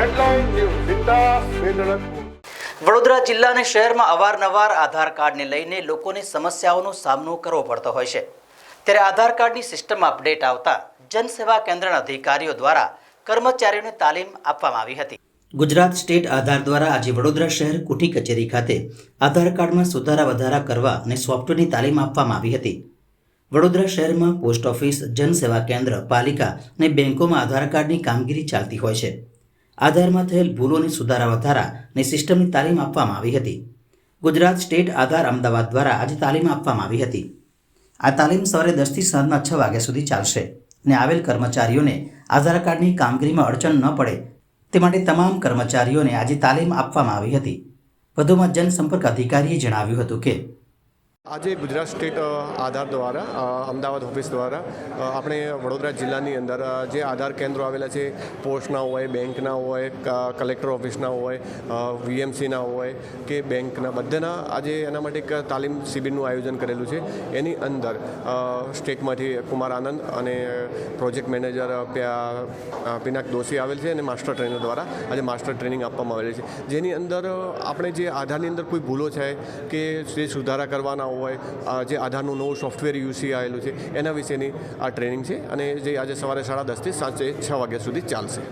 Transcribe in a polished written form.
Headline news जिंदा वेदनपुर। વડોદરા જિલ્લા અને શહેરમાં અવારનવાર આધાર કાર્ડને લઈને લોકોને સમસ્યાઓનો સામનો કરવો પડતો હોય છે, ત્યારે આધાર કાર્ડની સિસ્ટમ અપડેટ આવતા જનસેવા કેન્દ્રના અધિકારીઓ દ્વારા કર્મચારીઓને તાલીમ આપવામાં આવી હતી। ગુજરાત સ્ટેટ આધાર દ્વારા આજે વડોદરા શહેર કુટી કચેરી ખાતે આધાર કાર્ડમાં સુધારા વધારા કરવા અને સોફ્ટવેરની તાલીમ આપવામાં આવી હતી। વડોદરા શહેરમાં પોસ્ટ ઓફિસ, જનસેવા કેન્દ્ર, પાલિકા અને બેંકોમાં આધાર કાર્ડની કામગીરી ચાલતી હોય છે। આધારમાં થયેલ ભૂલોની સુધારા વધારા અને સિસ્ટમની તાલીમ આપવામાં આવી હતી। ગુજરાત સ્ટેટ આધાર અમદાવાદ દ્વારા આજે તાલીમ આપવામાં આવી હતી। આ તાલીમ સવારે 10 થી સાંજના 6 વાગ્યા સુધી ચાલશે અને આવેલ કર્મચારીઓને આધાર કાર્ડની કામગીરીમાં અડચણ ન પડે તે માટે તમામ કર્મચારીઓને આજે તાલીમ આપવામાં આવી હતી। વધુમાં જનસંપર્ક અધિકારીએ જણાવ્યું હતું કે आज गुजरात स्टेट आधार द्वारा अमदावाद ऑफिस द्वारा अपने वडोदरा जिल्लानी अंदर जे आधार केन्द्रों आवेला छे, पोस्टना होय, बेंकना होय, कलेक्टर ऑफिसना होय, वीएमसीना होय के बेंकना बधाना आजे एना माटे एक तालीम शिबिरनुं आयोजन करेलुं छे। एनी अंदर स्टेटमांथी कुमार आनंद अने प्रोजेक्ट मैनेजर पिनाक दोषी आवेल छे अने मास्टर ट्रेनर द्वारा आज मास्टर ट्रेनिंग आपवामां आवेली छे, जेनी अंदर आपणे जे आधारनी अंदर कोई भूलो छे के जे सुधारा करवाना હોય જે આધારનું નવું સોફ્ટવેર યુસી આવેલું છે એના વિશેની આ ટ્રેનિંગ છે અને જે આજે સવારે 10:30 થી સાંજે 6 વાગ્યા સુધી ચાલશે।